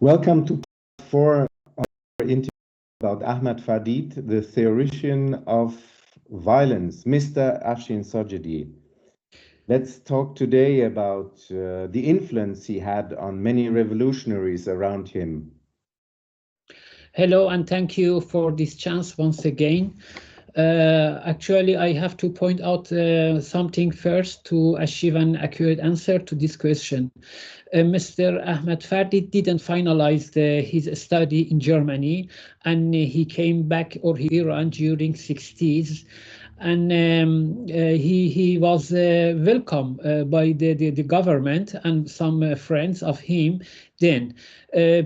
Welcome to part 4 of our interview about Ahmad Fardid, the theoretician of violence, Mr. Afshin Sajedi. Let's talk today about the influence he had on many revolutionaries around him. Hello, and thank you for this chance once again. Actually, I have to point out something first to achieve an accurate answer to this question. Mr. Ahmad Fardid didn't finalize his study in Germany, and he came back or Iran during 60s. And he was welcome by the government and some friends of him then.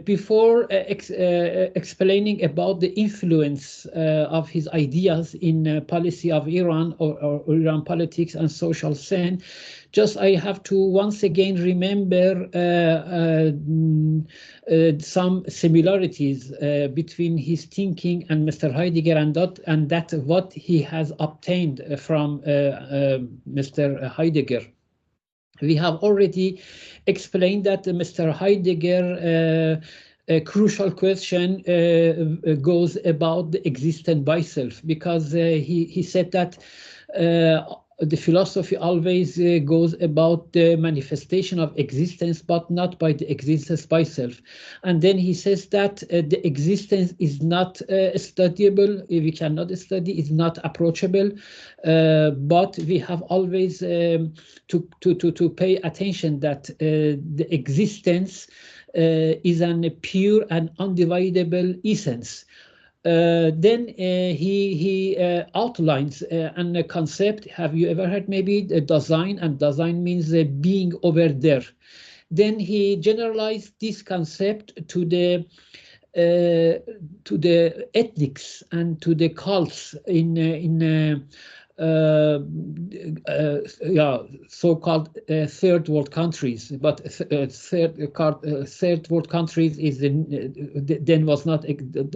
Before explaining about the influence of his ideas in policy of Iran or Iran politics and social scene, just I have to once again remember some similarities between his thinking and Mr. Heidegger, and that what he has obtained from Mr. Heidegger. We have already explained that Mr. Heidegger a crucial question goes about the existence by self, because he said that the philosophy always goes about the manifestation of existence, but not by the existence by self. And then he says that the existence is not studiable, we cannot study, is not approachable, but we have always to pay attention that the existence is a pure and undividable essence. Then he outlines a concept. Have you ever heard maybe the design? And design means being over there. Then he generalized this concept to the ethnics and to the cults in so-called third world countries, but third world countries is then was not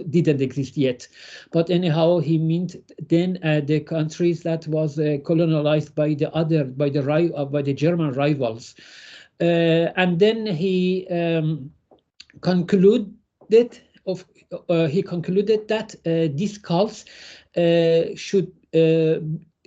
didn't exist yet. But anyhow, he meant then the countries that was colonized by the German rivals, and then he concluded that these cults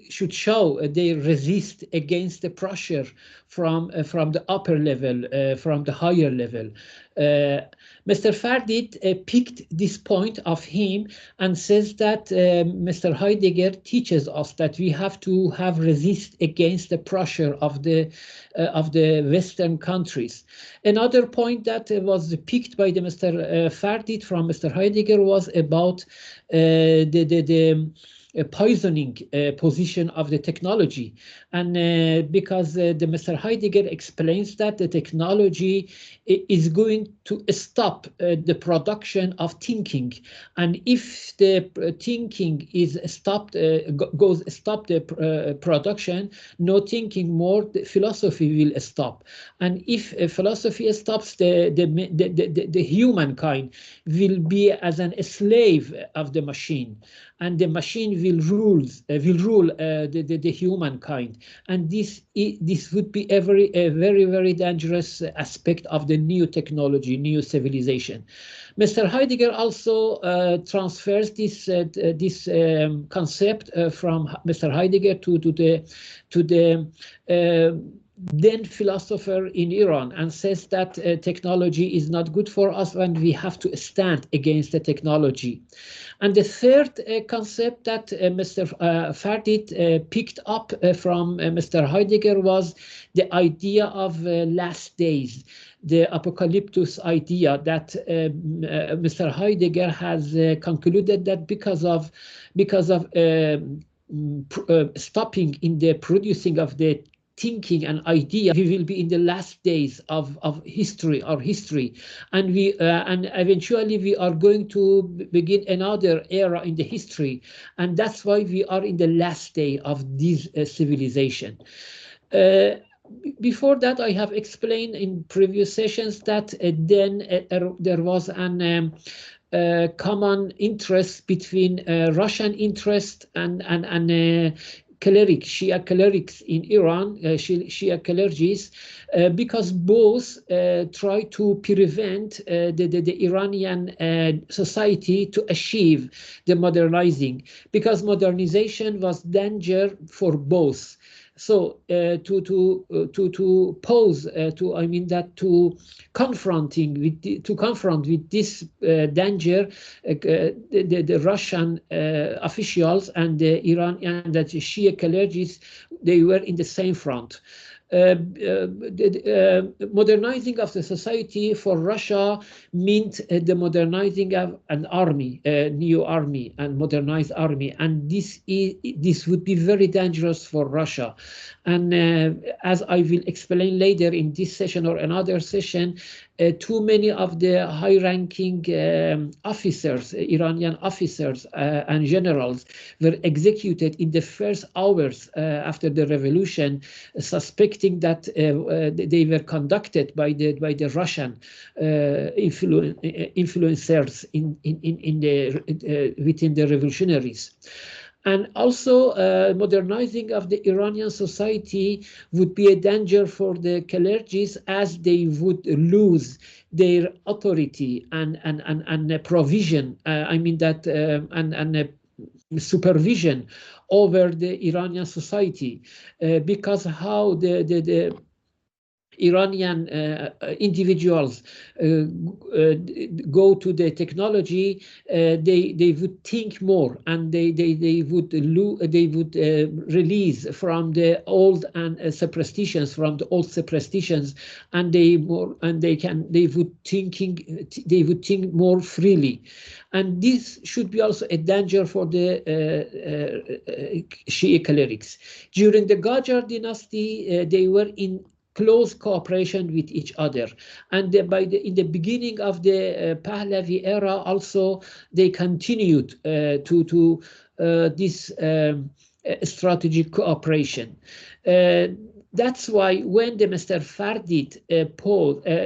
should show they resist against the pressure from the upper level, from the higher level. Mr. Fardid picked this point of him and says that Mr. Heidegger teaches us that we have to have resist against the pressure of the Western countries. Another point that was picked by the Mr. Fardid from Mr. Heidegger was about the poisoning position of the technology, and because the Mr. Heidegger explains that the technology is going to stop the production of thinking, and if the thinking is stopped, stop the production, no thinking more, the philosophy will stop, and if philosophy stops, the humankind will be as a slave of the machine, and the machine will rule the humankind, and this would be a very dangerous aspect of the new technology, new civilization. Mr. Heidegger also transfers this concept from Mr. Heidegger to the then philosopher in Iran, and says that technology is not good for us and we have to stand against the technology. And the third concept that Mr. Fardid picked up from Mr. Heidegger was the idea of last days, the apocalyptus idea that Mr. Heidegger has concluded that because of stopping in the producing of the thinking and idea, we will be in the last days of history, and eventually we are going to begin another era in the history, and that's why we are in the last day of this civilization. Before that, I have explained in previous sessions that then there was an common interest between Russian interest and Shia clerics in Iran, Shia clergies, because both try to prevent the Iranian society to achieve the modernizing, because modernization was danger for both. So to pose to confront with this danger, the Russian officials and the Iranian, that Shia clergies, they were in the same front. Modernizing of the society for Russia meant the modernizing of an army, a new army and modernized army, and this would be very dangerous for Russia. And as I will explain later in this session or another session, too many of the high-ranking officers, Iranian officers and generals, were executed in the first hours after the revolution, suspecting that they were conducted by the Russian influencers within the revolutionaries. And also, modernizing of the Iranian society would be a danger for the clergies, as they would lose their authority and provision. Supervision over the Iranian society, because how the Iranian individuals go to the technology, they would think more, and they would release from the old superstitions, and they would think more freely. And this should be also a danger for the Shia clerics. During the Qajar dynasty, they were in close cooperation with each other, and in the beginning of the Pahlavi era also, they continued to this strategic cooperation. That's why when the Mr. Fardid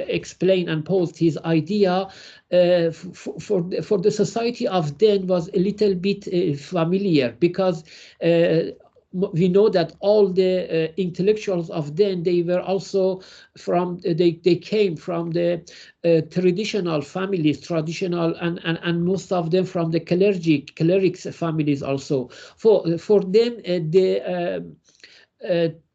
explained and posed his idea, for the society of then was a little bit familiar, because we know that all the intellectuals of then, they were also they came from the traditional families, and most of them from the clerics families also. For them, the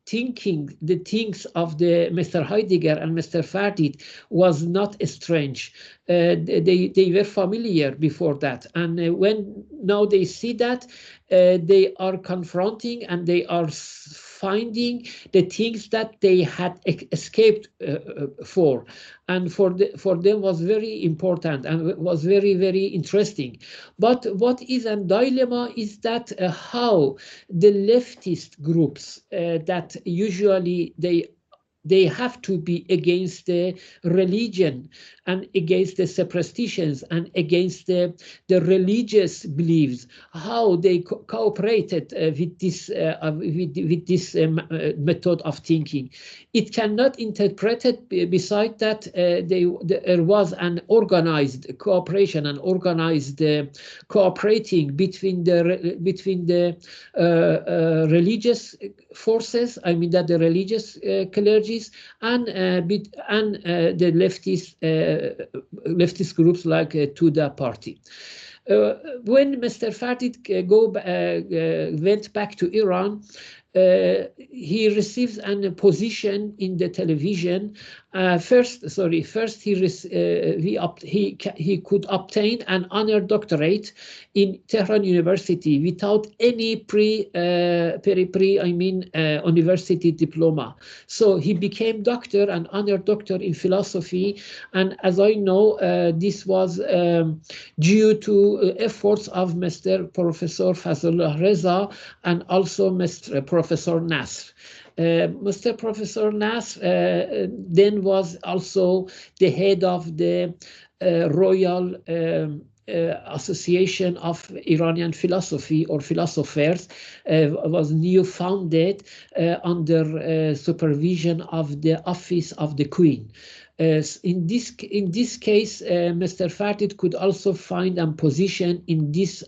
things of the Mr. Heidegger and Mr. Fardid was not strange. They were familiar before that, and when now they see that, they are confronting and they are finding the things that they had escaped for, and for them was very important and was very, very interesting. But what is a dilemma is that how the leftist groups that usually they have to be against the religion and against the superstitions and against the religious beliefs, how they cooperated with this method of thinking. It cannot interpret it beside that there was an organized cooperation and organized cooperating between the religious forces, the religious clergies, and the leftist groups like Tuda party. When Mr. Fardid went back to Iran, he receives a position in the television. First he could obtain an honor doctorate in Tehran University without any university diploma. So he became doctor and honor doctor in philosophy, and as I know, this was due to efforts of Mr. Professor Fazlullah Reza and also Mr. Professor Nasr. Mr. Professor Nasr then was also the head of the Royal Association of Iranian Philosophy or Philosophers, was new founded under supervision of the office of the Queen. In this case, Mr. Fardid could also find a position in this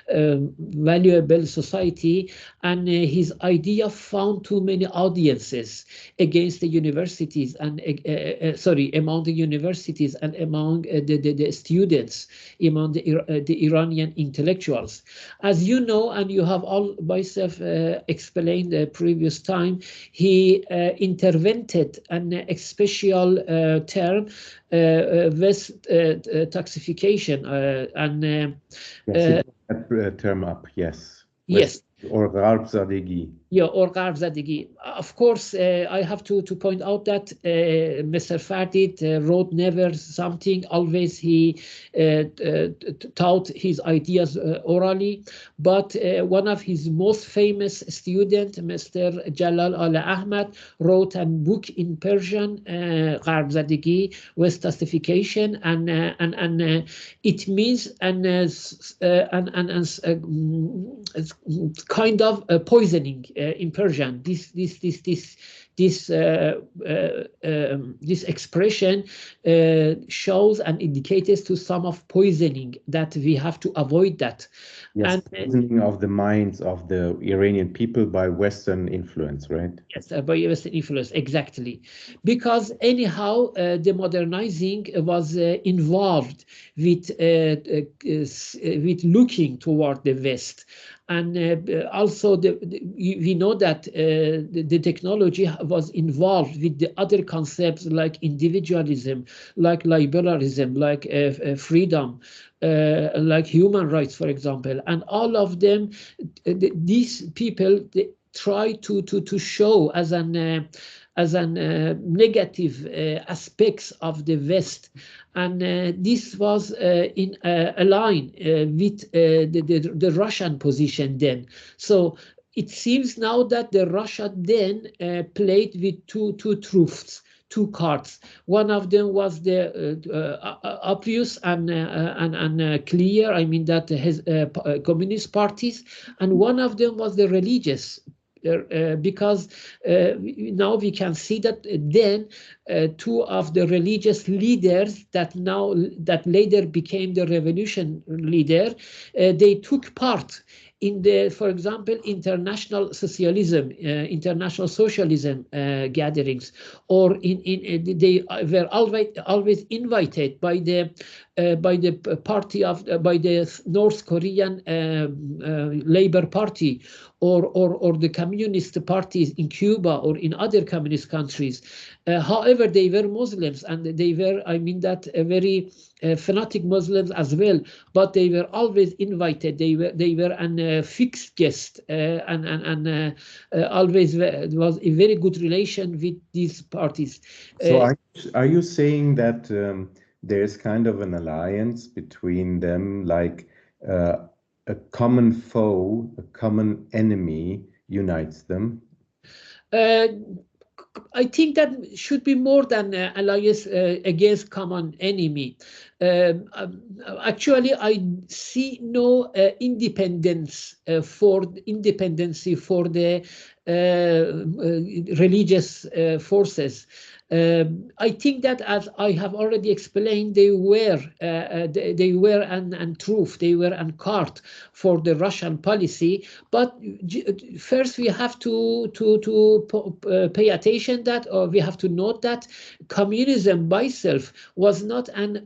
valuable society, and his idea found too many audiences against the universities and among the universities and among the students, among the Iranian intellectuals. As you know, and you have all myself explained the previous time, he invented an special term, West-toxification, and yes, that term up, yes. Yes. Or gharbzadegi. Yeah, or gharbzadegi. Of course, I have to point out that Mr. Fardid wrote never something. Always he taught his ideas orally. But one of his most famous students, Mr. Jalal Ahmad, wrote a book in Persian, gharbzadegi, West-toxification, and it means kind of poisoning in Persian. This expression shows and indicates to some of poisoning, that we have to avoid that. Yes, and poisoning of the minds of the Iranian people by Western influence, right? Yes, by Western influence, exactly. Because anyhow, the modernizing was involved with looking toward the West. And also we know that the technology was involved with the other concepts like individualism, like liberalism, like freedom, like human rights, for example. And all of them, these people, they try to show as an negative aspects of the West. And this was in a line with the Russian position then. So it seems now that the Russia then played with two truths, two cards. One of them was the obvious and clear, I mean, that has communist parties, and one of them was the religious. Because now we can see that then two of the religious leaders that later became the revolution leader, they took part in the, for example, international socialism, international socialism gatherings, or they were always invited by the party of by the North Korean Labor Party, or the communist parties in Cuba or in other communist countries. However, they were Muslims, and they were, I mean, that very fanatic Muslims as well, but they were always invited. They were an fixed guest, and always was a very good relation with these parties. So are you saying that there's kind of an alliance between them, like a common foe, a common enemy unites them? I think that should be more than alliance against common enemy. Actually, I see no independency for the religious forces. I think that, as I have already explained, they were an truth, they were an card for the Russian policy. But first we have to pay attention that, or we have to note that communism by itself was not an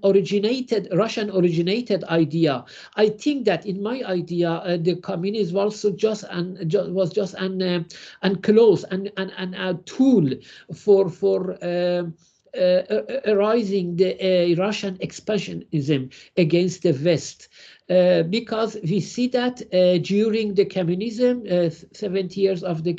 Russian originated idea. I think that in my idea, the communism was just an close and a tool for arising the Russian expansionism against the West. Because we see that during the communism, 70 years of the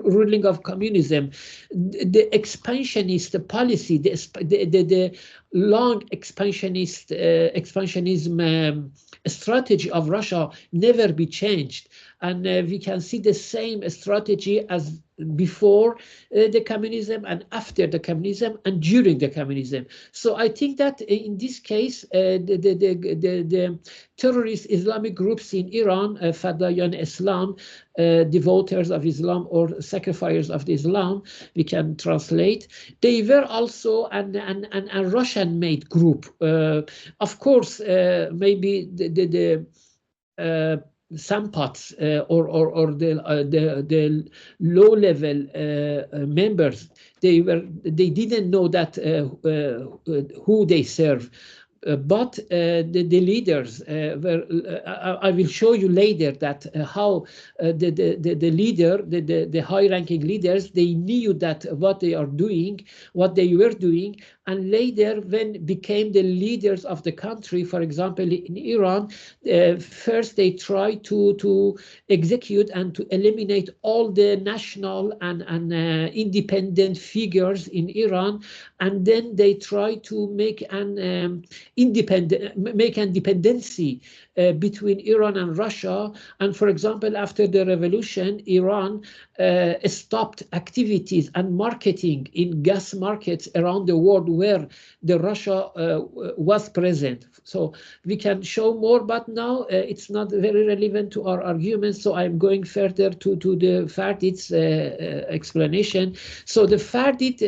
ruling of communism, the expansionist policy, the long expansionism strategy of Russia never be changed. And we can see the same strategy as before the communism and after the communism and during the communism. So I think that in this case, the terrorist Islamic groups in Iran, Fadayan Islam, devoters of Islam or sacrificers of the Islam, we can translate, they were also a Russian-made group. Of course, maybe the Sampats or the low level members, they didn't know that who they serve. But the leaders were. I will show you later that how the leader, the high-ranking leaders, they knew that what they are doing, what they were doing, and later when became the leaders of the country, for example, in Iran, first they tried to execute and to eliminate all the national and independent figures in Iran, and then they tried to make an dependency between Iran and Russia. And for example, after the revolution, Iran stopped activities and marketing in gas markets around the world where the Russia was present. So we can show more, but now it's not very relevant to our argument. So I'm going further to the Fardid's explanation. So the Fardid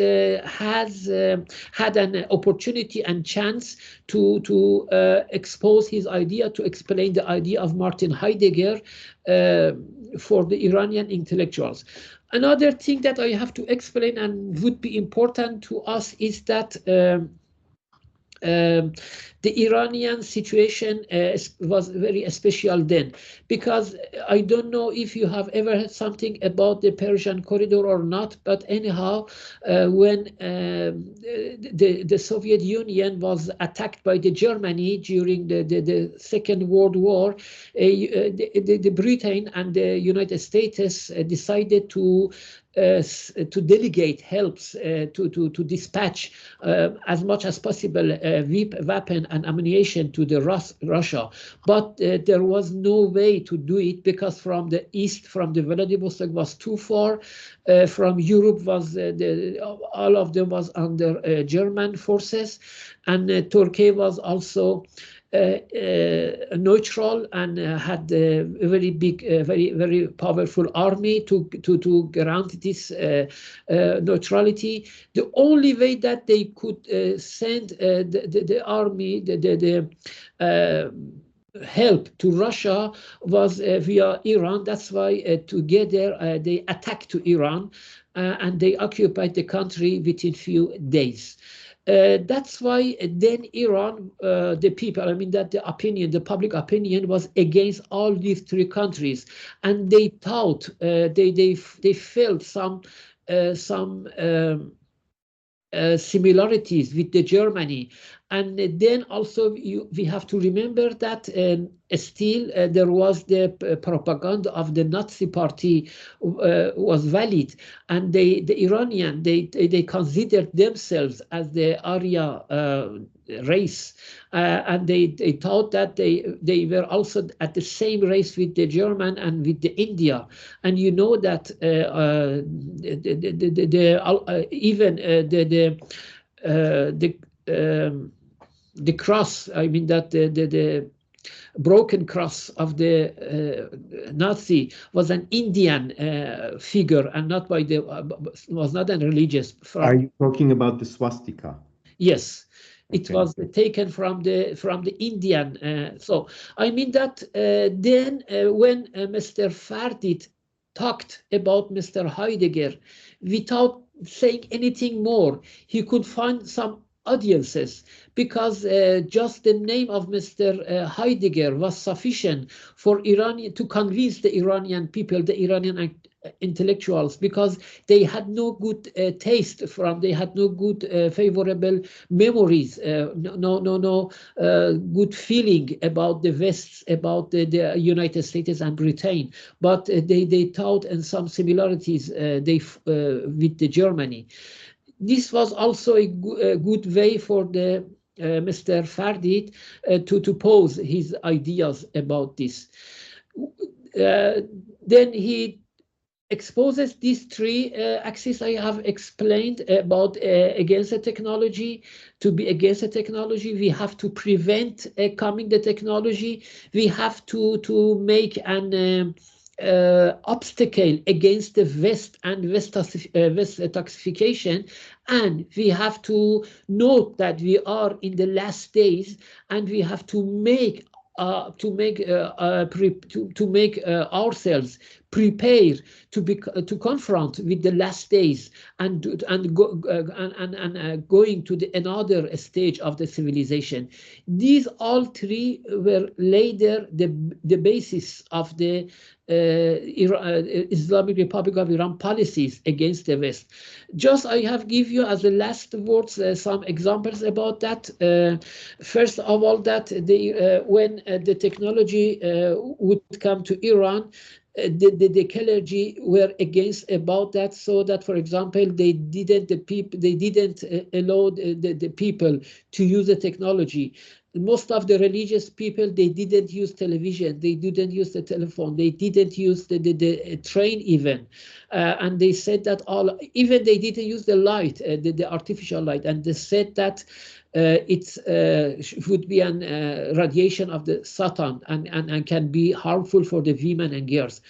has had an opportunity and chance to expose his idea, to explain the idea of Martin Heidegger for the Iranian intellectuals. Another thing that I have to explain and would be important to us is that the Iranian situation was very special then, because I don't know if you have ever heard something about the Persian corridor or not, but anyhow, when the Soviet Union was attacked by the Germany during the Second World War, the Britain and the United States decided to delegate helps to dispatch as much as possible weapon and ammunition to the Russia, but there was no way to do it because from the east, from the Vladivostok was too far. From Europe was all of them was under German forces, and Turkey was also neutral and had a very big, very powerful army to grant this neutrality. The only way that they could send the army, the help to Russia was via Iran. That's why together they attacked to Iran and they occupied the country within few days. That's why then Iran, the people, I mean that the opinion, the public opinion was against all these three countries, and they thought they felt some similarities with the Germany. And then also we have to remember that still there was the propaganda of the Nazi party was valid, and the Iranian they considered themselves as the Arya race, and they thought that they were also at the same race with the German and with the India. And you know that even the cross, I mean that the broken cross of the Nazi was an Indian figure and not by the was not a religious. Are you talking about the swastika? Yes, it Okay. was taken from the Indian. So I mean that then when Mr. Fardid talked about Mr. Heidegger, without saying anything more, he could find some audiences, because just the name of Mr. Heidegger was sufficient for Iranian to convince the Iranian people, the Iranian intellectuals, because they had no good taste they had no good favorable memories, no good feeling about the West, about the United States and Britain, but they thought in some similarities with the Germany. This was also a good way for the Mr. Fardid to pose his ideas about this. Then he exposes these three axes I have explained about against the technology. To be against the technology, we have to prevent coming the technology. We have to make an obstacle against the West and West-toxification, and we have to note that we are in the last days, and we have to make ourselves prepare to confront with the last days and going to another stage of the civilization. These all three were later the basis of the Islamic Republic of Iran policies against the West. Just I have give you as the last words some examples about that. First of all, that when the technology would come to Iran, the clergy were against about that, so that, for example, they didn't allow the people to use the technology. Most of the religious people, they didn't use television, they didn't use the telephone, they didn't use the train even, and they said that even they didn't use the light, the artificial light, and they said that it would be an radiation of the Satan and can be harmful for the women and girls.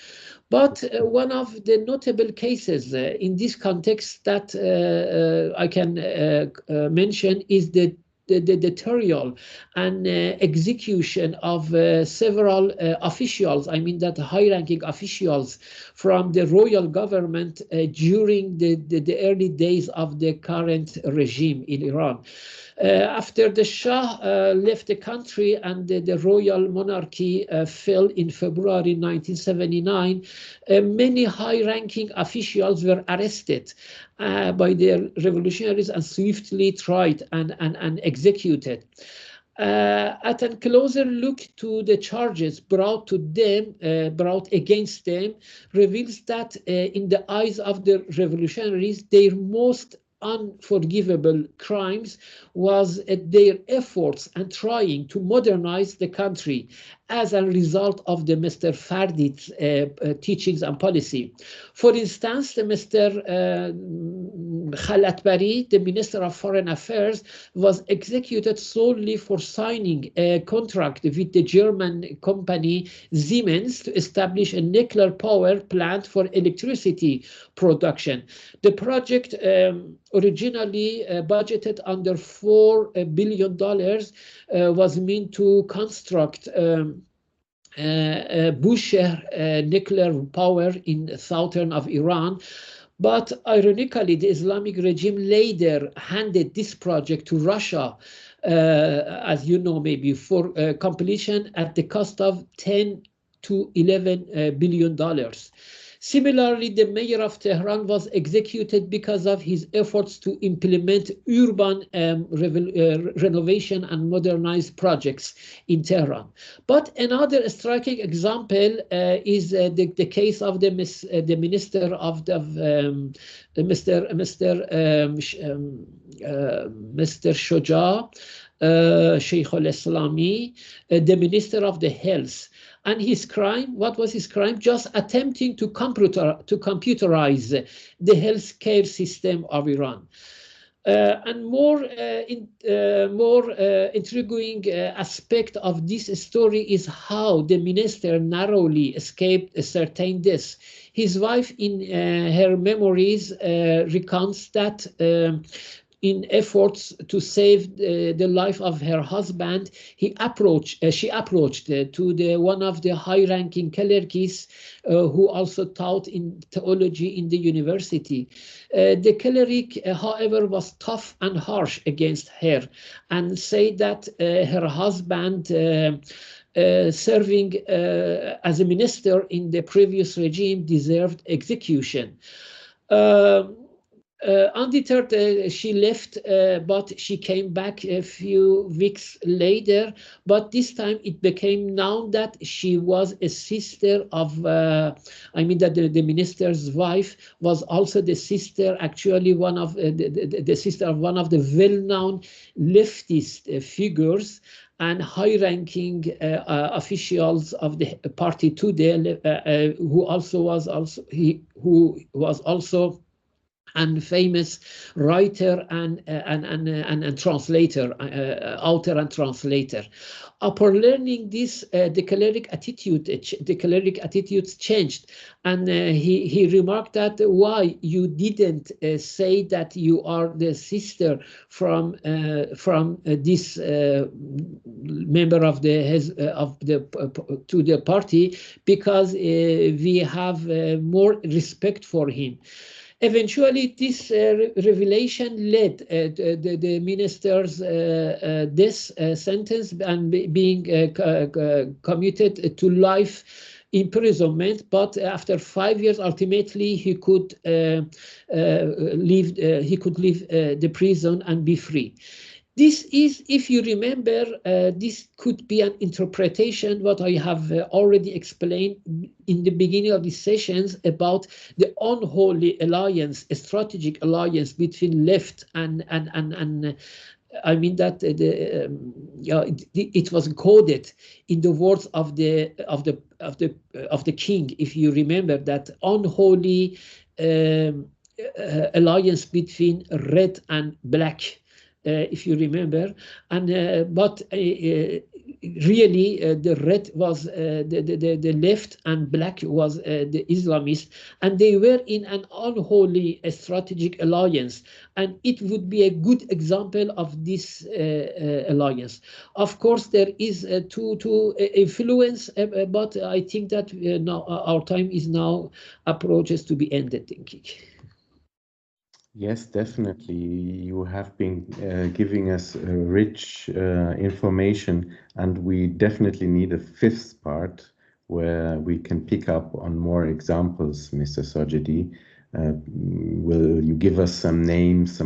But one of the notable cases in this context that I can mention is the trial and execution of several officials, I mean that high-ranking officials from the royal government during the early days of the current regime in Iran. After the Shah left the country and the royal monarchy fell in February 1979, many high-ranking officials were arrested by the revolutionaries and swiftly tried and executed. At a closer look to the charges brought against them reveals that in the eyes of the revolutionaries, their most unforgivable crimes was their efforts and trying to modernize the country as a result of the Mr. Fardid's teachings and policy. For instance, the Mr. Khalatbari, the Minister of Foreign Affairs, was executed solely for signing a contract with the German company Siemens to establish a nuclear power plant for electricity production. The project originally budgeted under $4 billion was meant to construct Bushehr nuclear power in southern of Iran. But ironically, the Islamic regime later handed this project to Russia, as you know, maybe for completion at the cost of $10 to $11 billion. Similarly, the mayor of Tehran was executed because of his efforts to implement urban renovation and modernized projects in Tehran. But another striking example is the case of the minister of the Mr. Shoja, Sheikh al-Islami, the minister of the health. And his crime, what was his crime? Just attempting to computerize the healthcare system of Iran. And more intriguing aspect of this story is how the minister narrowly escaped a certain death. His wife, in her memories, recounts that in efforts to save the life of her husband, she approached to one of the high-ranking clerics who also taught in theology in the university. The cleric, however, was tough and harsh against her and said that her husband serving as a minister in the previous regime deserved execution. Undeterred, she left, but she came back a few weeks later. But this time it became known that she was a sister of, I mean that the minister's wife was also the sister, actually one of the sister of one of the well-known leftist figures and high-ranking officials of the party today, who was also and famous writer and translator, author and translator. Upon learning this, the cleric attitudes changed, and he remarked that why you didn't say that you are the sister from this member of the party, because we have more respect for him. Eventually, this revelation led the minister's death sentence and being commuted to life imprisonment. But after 5 years, ultimately he could leave. He could leave the prison and be free. This is, if you remember, this could be an interpretation, what I have already explained in the beginning of these sessions about the unholy alliance, a strategic alliance between left and I mean that it was coded in the words of the king. If you remember that unholy alliance between red and black. If you remember, and but really the red was the left and black was the Islamist, and they were in an unholy strategic alliance, and it would be a good example of this alliance. Of course, there is to influence, but I think that now our time is now approaches to be ended. Thinking. Yes, definitely. You have been giving us rich information, and we definitely need a fifth part where we can pick up on more examples, Mr. Sajedi. Will you give us some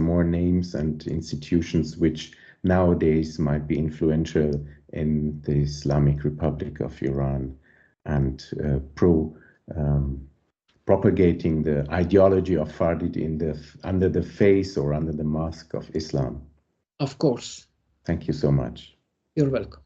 more names and institutions which nowadays might be influential in the Islamic Republic of Iran and propagating the ideology of Fardid under the face or under the mask of Islam? Of course. Thank you so much. You're welcome.